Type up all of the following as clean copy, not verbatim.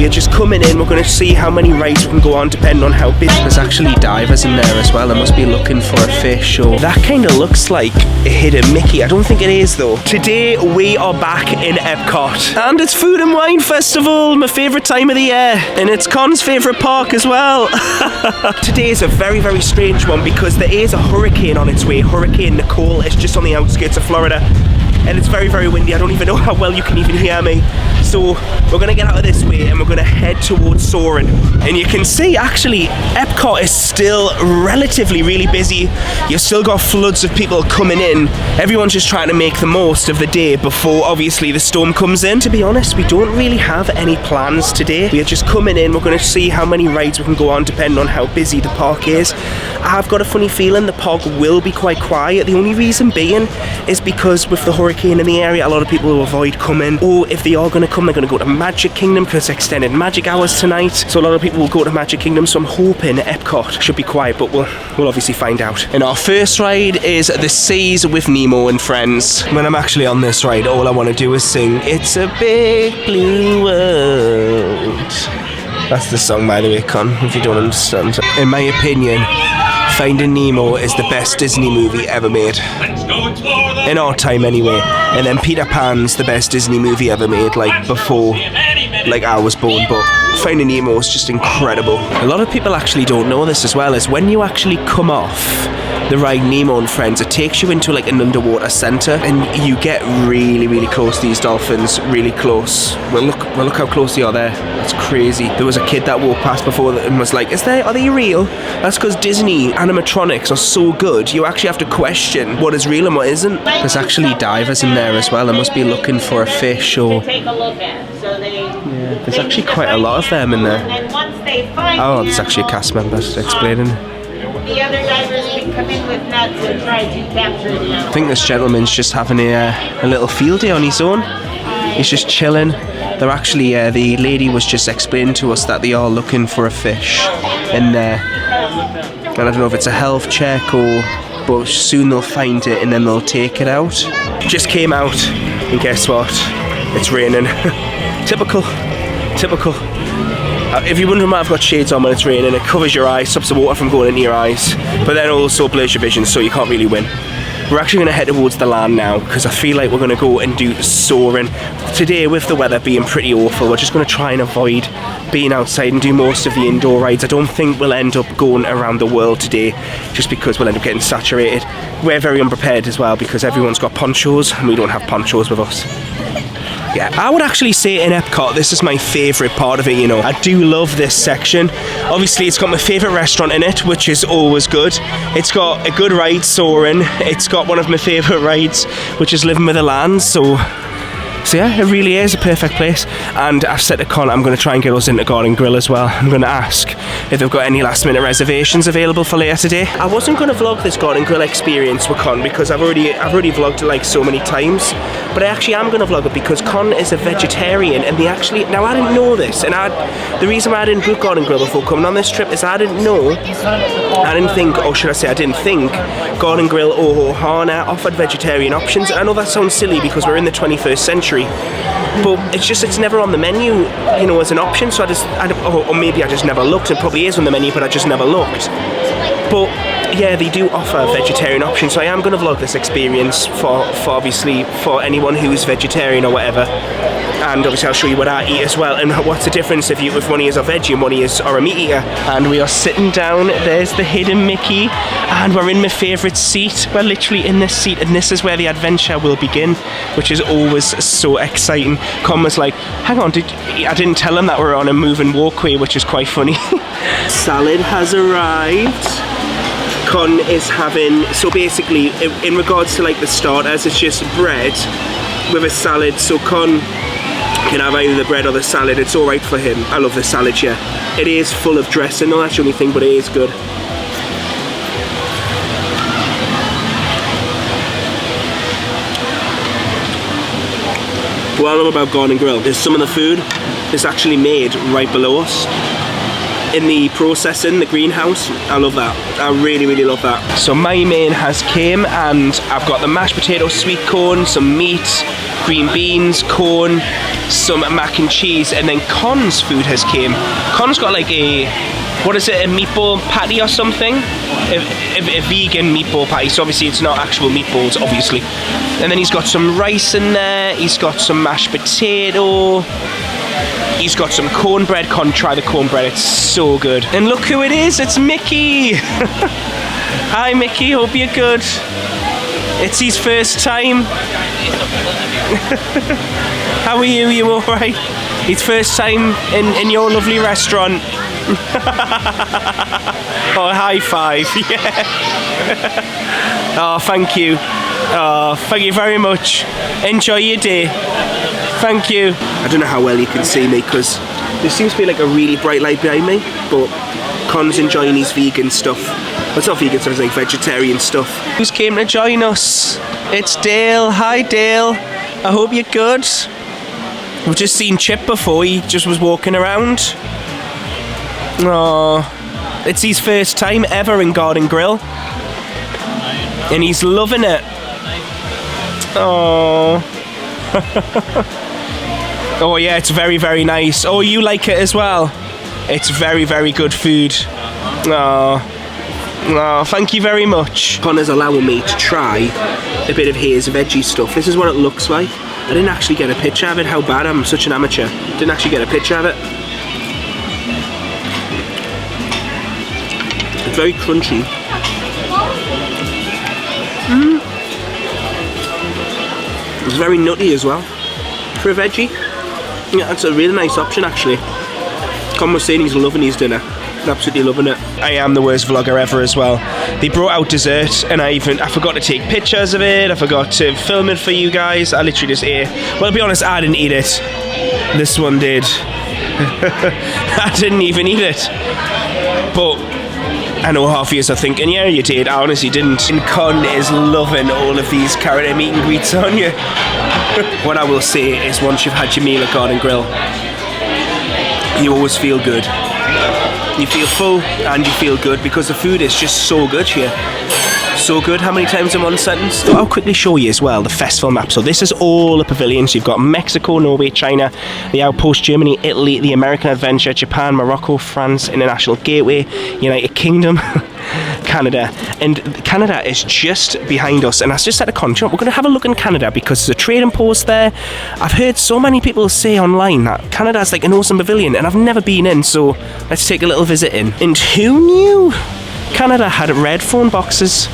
are just coming in. We're going to see how many rides we can go on depending on how busy. There's actually divers in there as well. I must be looking for a fish, or that kind of looks like a hidden Mickey. I don't think it is though. Today we are back in Epcot, and it's Food and Wine Festival, my favourite time of the year, and it's Con's favourite park as well. Today is a very, very strange one because there is a hurricane on its way. Hurricane Nicole is just on the outskirts of Florida, and it's very, very windy. I don't even know how well you can even hear me. So we're going to get out of this way and we're going to head towards Soarin'. And you can see actually Epcot is still relatively really busy. You've still got floods of people coming in. Everyone's just trying to make the most of the day before obviously the storm comes in. To be honest, we don't really have any plans today. We are just coming in. We're going to see how many rides we can go on depending on how busy the park is. I've got a funny feeling the park will be quite quiet. The only reason being is because with the hurricane in the area, a lot of people will avoid coming, or if they are going to come, they're going to go to Magic Kingdom because it's extended magic hours tonight, so a lot of people will go to Magic Kingdom. So I'm hoping Epcot should be quiet, but we'll obviously find out. And our first ride is the Seas with Nemo and Friends. When I'm actually on this ride, all I want to do is sing "It's a Big Blue World." That's the song, by the way, Con, if you don't understand. In my opinion, Finding Nemo is the best Disney movie ever made. In our time anyway. And then Peter Pan's the best Disney movie ever made, like before like I was born, but Finding Nemo is just incredible. A lot of people actually don't know this as well, is when you actually come off the ride Nemo and Friends, it takes you into like an underwater centre and you get really, really close to these dolphins, really close. Well look how close they are there. That's crazy. There was a kid that walked past before and was like, are they real? That's because Disney animatronics are so good, you actually have to question what is real and what isn't. There's actually divers in there as well. I must be looking for a fish, or take a look at. So yeah, there's actually quite a lot of them in there. And once they find oh, there's actually a cast member explaining. The other divers can come in with nets and try to capture the I think this gentleman's just having a little field day on his own. He's just chilling. They're actually, the lady was just explaining to us that they are looking for a fish in there. And I don't know if it's a health check but soon they'll find it and then they'll take it out. Just came out and guess what? It's raining. Typical. If you're wondering why I've got shades on when it's raining, it covers your eyes, stops the water from going into your eyes, but then also blurs your vision, so you can't really win. We're actually going to head towards the land now because I feel like we're going to go and do Soarin'. Today, with the weather being pretty awful, we're just going to try and avoid being outside and do most of the indoor rides. I don't think we'll end up going around the world today just because we'll end up getting saturated. We're very unprepared as well because everyone's got ponchos and we don't have ponchos with us. Yeah, I would actually say in Epcot, this is my favourite part of it, you know. I do love this section. Obviously, it's got my favourite restaurant in it, which is always good. It's got a good ride, Soarin'. It's got one of my favourite rides, which is Living with the Land. So yeah, it really is a perfect place. And I've said to Con, I'm going to try and get us into Garden Grill as well. I'm going to ask if they've got any last minute reservations available for later today. I wasn't going to vlog this Garden Grill experience with Con because I've already vlogged it like so many times. But I actually am going to vlog it because Con is a vegetarian, and they actually, now I didn't know this, and the reason why I didn't book Garden Grill before coming on this trip is I didn't think, or should I say I didn't think Garden Grill or Ohana offered vegetarian options. I know that sounds silly because we're in the 21st century, but it's never on the menu, you know, as an option. So or maybe I just never looked. It probably is on the menu, but I just never looked. But yeah, they do offer vegetarian options, so I am going to vlog this experience for obviously for anyone who's vegetarian or whatever. And obviously I'll show you what I eat as well, and what's the difference if one is a veggie and one is a meat eater. And we are sitting down. There's the hidden Mickey, and we're in my favourite seat. We're literally in this seat, and this is where the adventure will begin, which is always so exciting. Con was like, hang on, I didn't tell him that we're on a moving walkway, which is quite funny. Salad has arrived. Con is having, so basically in regards to like the starters, it's just bread with a salad. So Con can have either the bread or the salad. It's alright for him. I love the salad, yeah. It is full of dressing though, that's the only thing, but it is good. What I love about Garden Grill is some of the food is actually made right below us in the processing, the greenhouse. I love that. I really, really love that. So my main has came, and I've got the mashed potato, sweet corn, some meat, green beans, corn, some mac and cheese, and then Con's food has came. Con's got like a, what is it, a meatball patty or something? A vegan meatball patty, so obviously it's not actual meatballs, obviously. And then he's got some rice in there, he's got some mashed potato, he's got some cornbread. Con, try the cornbread, it's so good. And look who it is, it's Mickey! Hi Mickey, hope you're good. It's his first time. How are you? You alright? His first time in your lovely restaurant. Oh, high five, yeah. Oh, thank you. Oh, thank you very much. Enjoy your day. Thank you. I don't know how well you can see me because there seems to be like a really bright light behind me, but Con's enjoying his vegan stuff. Well, it's not vegan stuff, it's like vegetarian stuff. Who's came to join us? It's Dale. Hi Dale. I hope you're good. We've just seen Chip before, he just was walking around. Oh, it's his first time ever in Garden Grill. And he's loving it. Oh. Oh yeah, it's very, very nice. Oh, you like it as well? It's very, very good food. Oh. Oh, thank you very much. Connor's allowing me to try a bit of his veggie stuff. This is what it looks like. I didn't actually get a picture of it. How bad, I'm such an amateur. Didn't actually get a picture of it. It's very crunchy. It's very nutty as well for a veggie. Yeah, that's a really nice option actually. Con was saying he's loving his dinner. Absolutely loving it. I am the worst vlogger ever as well. They brought out dessert and I forgot to take pictures of it. I forgot to film it for you guys. I literally just ate. Well, to be honest, I didn't eat it. This one did. I didn't even eat it. But I know half of you are thinking, yeah, you did. I honestly didn't. And Con is loving all of these carrot meet and greets on you. What I will say is once you've had your meal at Garden Grill, you always feel good. You feel full and you feel good because the food is just so good here. So good. How many times in one sentence? So I'll quickly show you as well the festival map. So this is all the pavilions. You've got Mexico, Norway, China, the Outpost, Germany, Italy, the American Adventure, Japan, Morocco, France, International Gateway, United Kingdom, Canada. And Canada is just behind us. And that's just at a con. We're going to have a look in Canada because there's a trading post there. I've heard so many people say online that Canada is like an awesome pavilion and I've never been in. So let's take a little visit in. And who knew Canada had red phone boxes?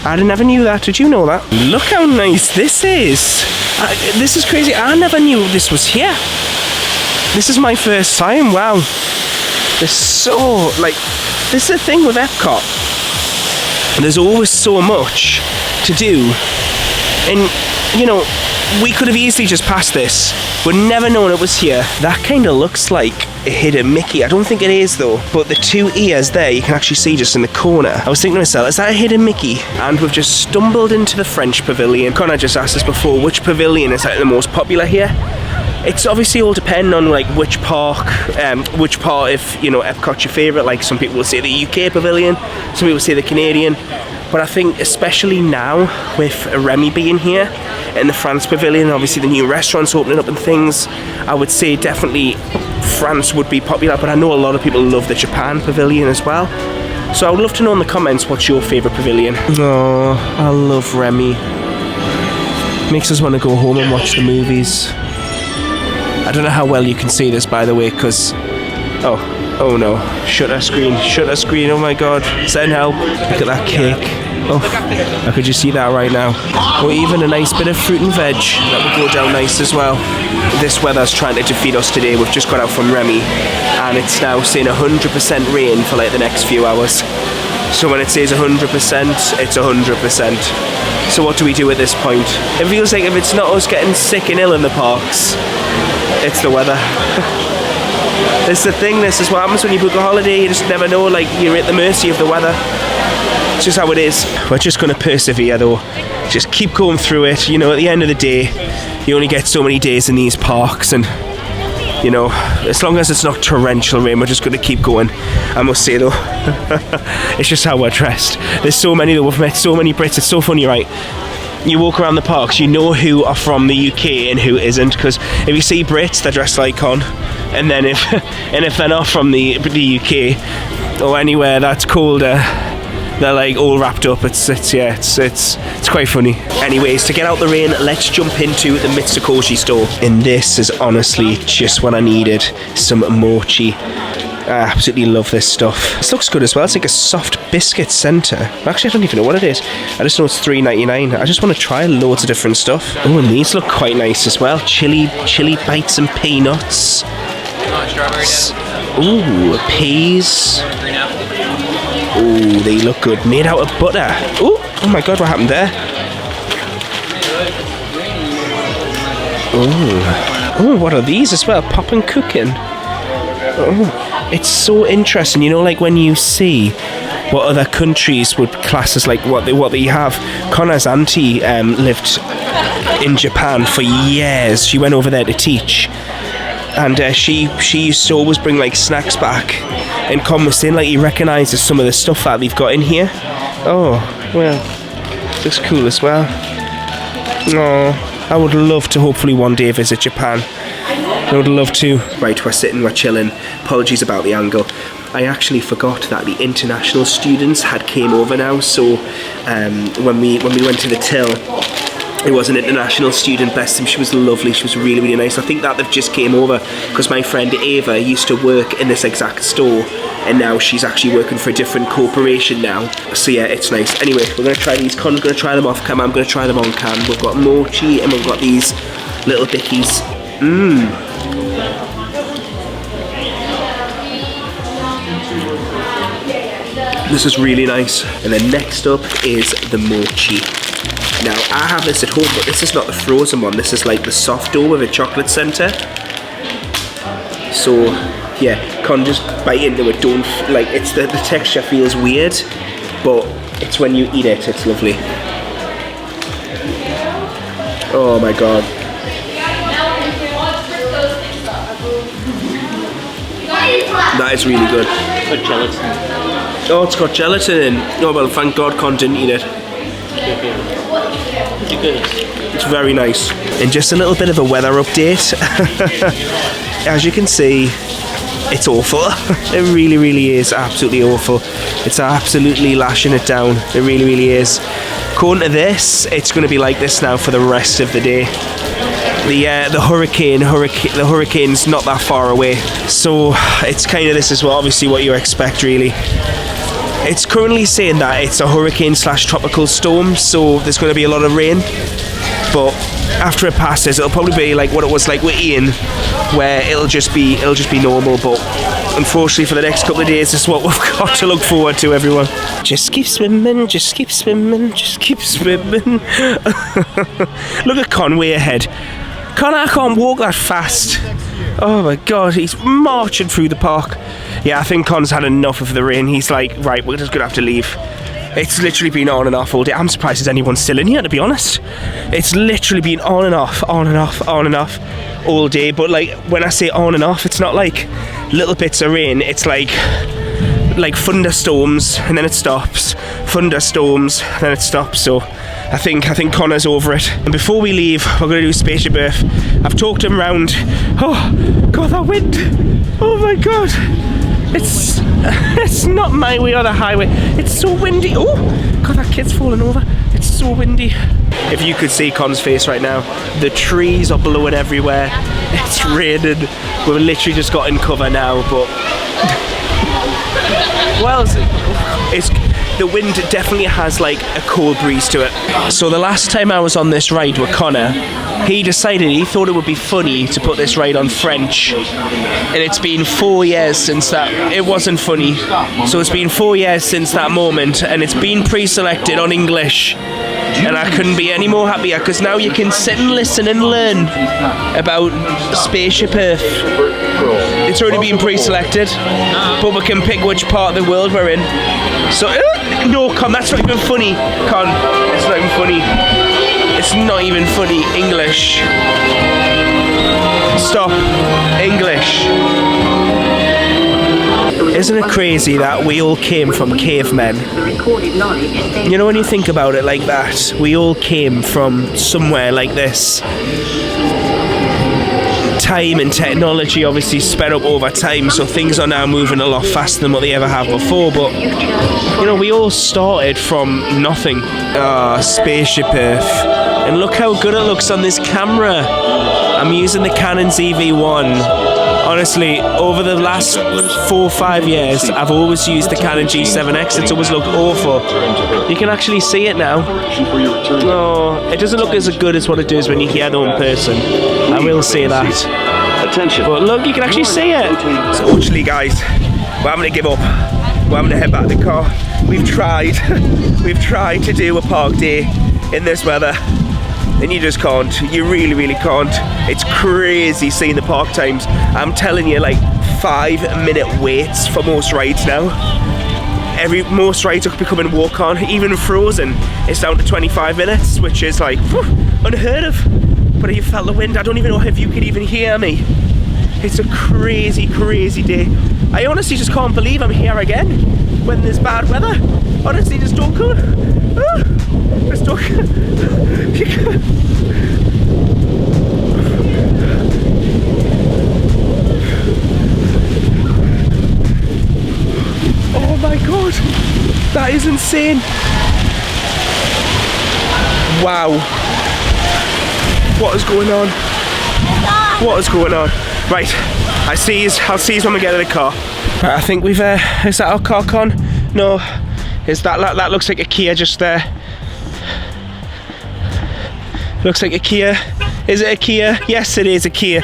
I never knew that. Did you know that? Look how nice this is. This is crazy. I never knew this was here. This is my first time. Wow. There's so, like, this is the thing with Epcot. There's always so much to do. And, you know, we could have easily just passed this. We'd never known it was here. That kind of looks like a hidden Mickey. I don't think it is though. But the two ears there, you can actually see just in the corner. I was thinking to myself, is that a hidden Mickey? And we've just stumbled into the French pavilion. Connor just asked us before, which pavilion is like the most popular here? It's obviously all depending on like which part, if you know Epcot's your favourite. Like some people will say the UK pavilion, some people say the Canadian. But I think especially now with Remy being here in the France pavilion, obviously the new restaurants opening up and things, I would say definitely France would be popular, but I know a lot of people love the Japan pavilion as well. So I would love to know in the comments what's your favourite pavilion. Oh, I love Remy. Makes us want to go home and watch the movies. I don't know how well you can see this by the way, because oh no, shutter screen, oh my god, send help. Look at that cake. Oh, I could just see that right now. Or even a nice bit of fruit and veg. That would go down nice as well. This weather's trying to defeat us today. We've just got out from Remy and it's now saying 100% rain for like the next few hours. So when it says 100%, it's 100%. So what do we do at this point? It feels like if it's not us getting sick and ill in the parks, it's the weather. It's the thing, this is what happens when you book a holiday. You just never know, like you're at the mercy of the weather. It's just how it is. We're just going to persevere though. Just keep going through it. You know, at the end of the day, you only get so many days in these parks and you know, as long as it's not torrential rain, we're just going to keep going. I must say though, it's just how we're dressed. There's so many that we've met, so many Brits. It's so funny, right? You walk around the parks, you know who are from the UK and who isn't, because if you see Brits, they're dressed like Con, and then if they're not from the UK or anywhere that's colder, they're like all wrapped up. It's quite funny. Anyways, to get out the rain, let's jump into the Mitsukoshi store. And this is honestly just what I needed, some mochi. I absolutely love this stuff. This looks good as well. It's like a soft biscuit centre. Actually, I don't even know what it is. I just know it's $3.99. I just want to try loads of different stuff. Oh, and these look quite nice as well. Chili bites and peanuts. Ooh, peas. Ooh, they look good. Made out of butter. Ooh, oh my god, what happened there? Ooh, what are these as well? Pop and cooking. Oh, it's so interesting. You know, like when you see what other countries would class as like what they have. Connor's auntie lived in Japan for years. She went over there to teach, and she used to always bring like snacks back. And Con was saying like he recognises some of the stuff that they've got in here. Oh, well, looks cool as well. Oh, I would love to hopefully one day visit Japan. I would love to. Right, we're sitting, we're chilling. Apologies about the angle. I actually forgot that the international students had came over now, so when we went to the till, it was an international student, bless them. She was lovely, she was really, really nice. I think that they've just came over because my friend Ava used to work in this exact store, and now she's actually working for a different corporation now. So yeah, it's nice. Anyway, we're going to try these. Con's going to try them off cam, I'm going to try them on cam. We've got mochi and we've got these little bickies. This is really nice. And then next up is the mochi. Now, I have this at home, but this is not the frozen one. This is like the soft dough with a chocolate centre. So, yeah, can't just bite into it. Don't, like, it's the texture feels weird, but it's when you eat it, it's lovely. Oh my god. That is really good. Got gelatin. Oh, it's got gelatin in. Oh well, thank God Con didn't eat it. It's very nice. And just a little bit of a weather update. As you can see, it's awful. It really, really is absolutely awful. It's absolutely lashing it down. It really, really is. According to this, it's going to be like this now for the rest of the day. The hurricane's not that far away, so it's kind of this is obviously what you expect, really. It's currently saying that it's a hurricane / tropical storm, so there's going to be a lot of rain, but after it passes, it'll probably be like what it was like with Ian, where it'll just be normal. But unfortunately, for the next couple of days, this is what we've got to look forward to, everyone. Just keep swimming, just keep swimming, just keep swimming. Look at Con way ahead. Con, I can't walk that fast. Oh my god, he's marching through the park. Yeah, I think Con's had enough of the rain. He's like, right, we're just gonna have to leave. It's literally been on and off all day. I'm surprised there's anyone still in here, to be honest. It's literally been on and off, on and off, on and off all day. But like, when I say on and off, it's not like little bits of rain. It's like thunderstorms and then it stops. Thunderstorms, and then it stops. So I think Connor's over it. And before we leave, we're going to do Spaceship Earth. I've talked him round. Oh god, that wind! Oh my god! It's not my way or the highway. It's so windy. Oh god, that kid's falling over. It's so windy. If you could see Con's face right now, the trees are blowing everywhere. It's raining. We've literally just got in cover now, but well, it's the wind definitely has like a cold breeze to it. So the last time I was on this ride with Connor, he decided he thought it would be funny to put this ride on French, and it's been 4 years since that. It wasn't funny, so it's been 4 years since that moment, and it's been pre-selected on English, and I couldn't be any more happier because now you can sit and listen and learn about Spaceship Earth. It's already been pre-selected, but we can pick which part of the world we're in. So no, Con, that's not even funny. Con, it's not even funny. It's not even funny. English. stop English. Isn't it crazy that we all came from cavemen? You know, when you think about it like that, we all came from somewhere like this. Time and technology obviously sped up over time, so things are now moving a lot faster than what they ever have before, but you know, we all started from nothing. Spaceship Earth. And look how good it looks on this camera. I'm using the Canon ZV-1. Honestly, over the last 4 or 5 years, I've always used the Canon G7X. It's always looked awful. You can actually see it now. No, it doesn't look as good as what it does when you hear them in person. I will say that. Attention. But look, you can actually see it. So actually, guys, we're having to give up. We're having to head back to the car. We've tried. We've tried to do a park day in this weather. And you just can't. You really, really can't. It's crazy seeing the park times. I'm telling you, like 5-minute waits for most rides now. Most rides are becoming walk-on. Even Frozen, it's down to 25 minutes, which is like unheard of. But you felt the wind. I don't even know if you can even hear me. It's a crazy, crazy day. I honestly just can't believe I'm here again when there's bad weather. Honestly, just don't go. Just don't. Oh my god, that is insane. Wow. What is going on? What is going on? Right, I'll see you when we get in the car. Right, I think we've, is that our car con? No, is that looks like a Kia just there. Looks like a Kia. Is it a Kia? Yes, it is a Kia.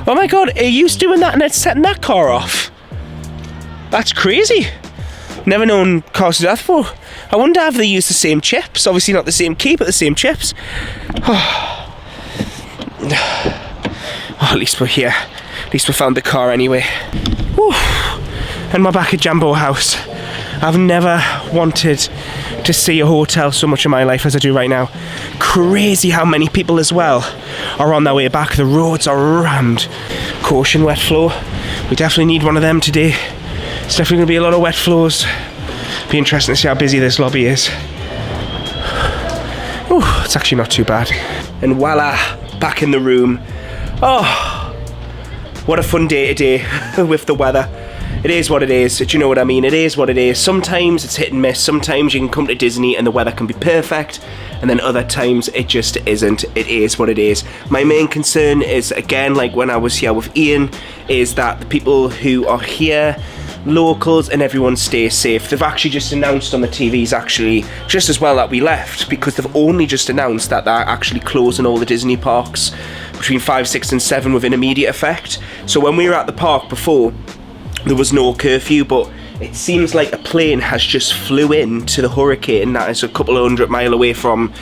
Oh my god, are you doing that and it's setting that car off? That's crazy. Never known cars to death before. I wonder if they use the same chips. Obviously not the same key, but the same chips. Oh, at least we're here. At least we found the car anyway. Woo. And we're back at Jambo House. I've never wanted to see a hotel so much in my life as I do right now. Crazy how many people as well are on their way back. The roads are rammed. Caution, wet floor. We definitely need one of them today. It's definitely going to be a lot of wet floors. Be interesting to see how busy this lobby is. Ooh, it's actually not too bad. And voila, back in the room. Oh, what a fun day today with the weather. It is what it is. Do you know what I mean? It is what it is. Sometimes it's hit and miss. Sometimes you can come to Disney and the weather can be perfect, and then other times it just isn't. It is what it is. My main concern is, again, like when I was here with Ian, is that the people who are here, locals and everyone, stay safe. They've actually just announced on the TVs, actually, just as well that we left, because they've only just announced that they're actually closing all the Disney parks between 5, 6 and 7 with an immediate effect. So when we were at the park before, there was no curfew, but it seems like a plane has just flew into the hurricane that is a couple of 100 miles away from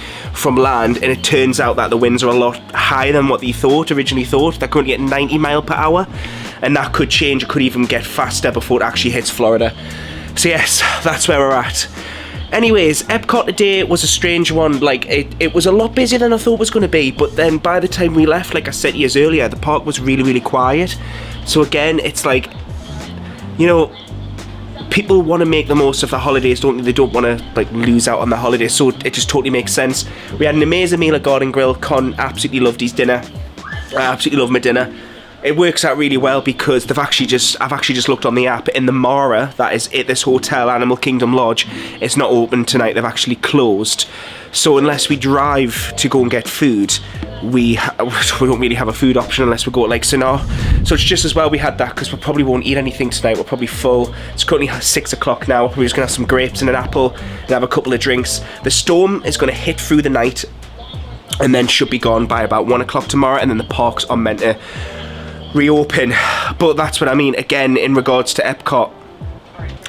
land, and it turns out that the winds are a lot higher than what they originally thought. They're currently at 90 miles per hour, and that could change. It could even get faster before it actually hits Florida. So yes, that's where we're at. Anyways, Epcot today was a strange one. Like, it was a lot busier than I thought it was going to be, but then by the time we left, like I said years earlier, the park was really, really quiet. So again, it's like, you know, people want to make the most of the holidays, don't they? They don't want to like lose out on the holidays, so it just totally makes sense. We had an amazing meal at Garden Grill. Con absolutely loved his dinner. I absolutely love my dinner. It works out really well because I've actually just looked on the app. In the Mara, that is at this hotel, Animal Kingdom Lodge, it's not open tonight. They've actually closed. So unless we drive to go and get food, we don't really have a food option unless we go to like Sinar. So it's just as well we had that, because we probably won't eat anything tonight. We're probably full. It's currently 6 o'clock now. We're just gonna have some grapes and an apple and have a couple of drinks. The storm is gonna hit through the night and then should be gone by about 1 o'clock tomorrow, and then the parks are meant to reopen. But that's what I mean, again, in regards to Epcot.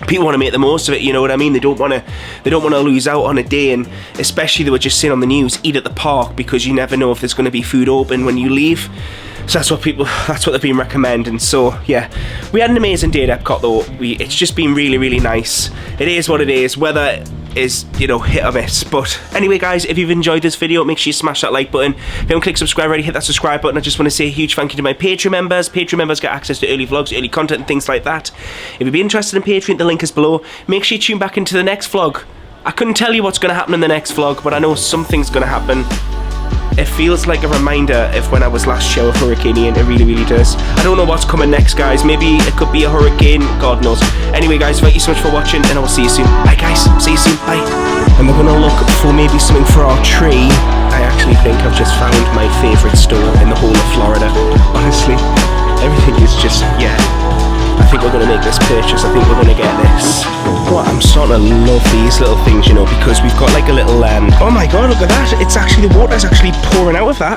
People want to make the most of it, you know what I mean? They don't want to lose out on a day, and especially they were just saying on the news, eat at the park, because you never know if there's going to be food open when you leave. So that's what they've been recommending. So yeah, we had an amazing day at Epcot though. It's just been really, really nice. It is what it is. Weather is, you know, hit or miss. But anyway, guys, if you've enjoyed this video, make sure you smash that like button. If you haven't clicked subscribe already, hit that subscribe button. I just want to say a huge thank you to my Patreon members. Patreon members get access to early vlogs, early content and things like that. If you'd be interested in Patreon, the link is below. Make sure you tune back into the next vlog. I couldn't tell you what's going to happen in the next vlog, but I know something's going to happen. It feels like a reminder of when I was last here with Hurricane Ian. It really, really does. I don't know what's coming next, guys. Maybe it could be a hurricane. God knows. Anyway, guys, thank you so much for watching, and I will see you soon. Bye, guys. See you soon. Bye. And we're going to look for maybe something for our tree. I actually think I've just found my favourite store in the whole of Florida. Honestly, everything is just, yeah. I think we're going to make this purchase. I think we're going to get this. But I'm starting to love these little things, you know, because we've got like a little oh my god, look at that. It's actually, the water's actually pouring out of that.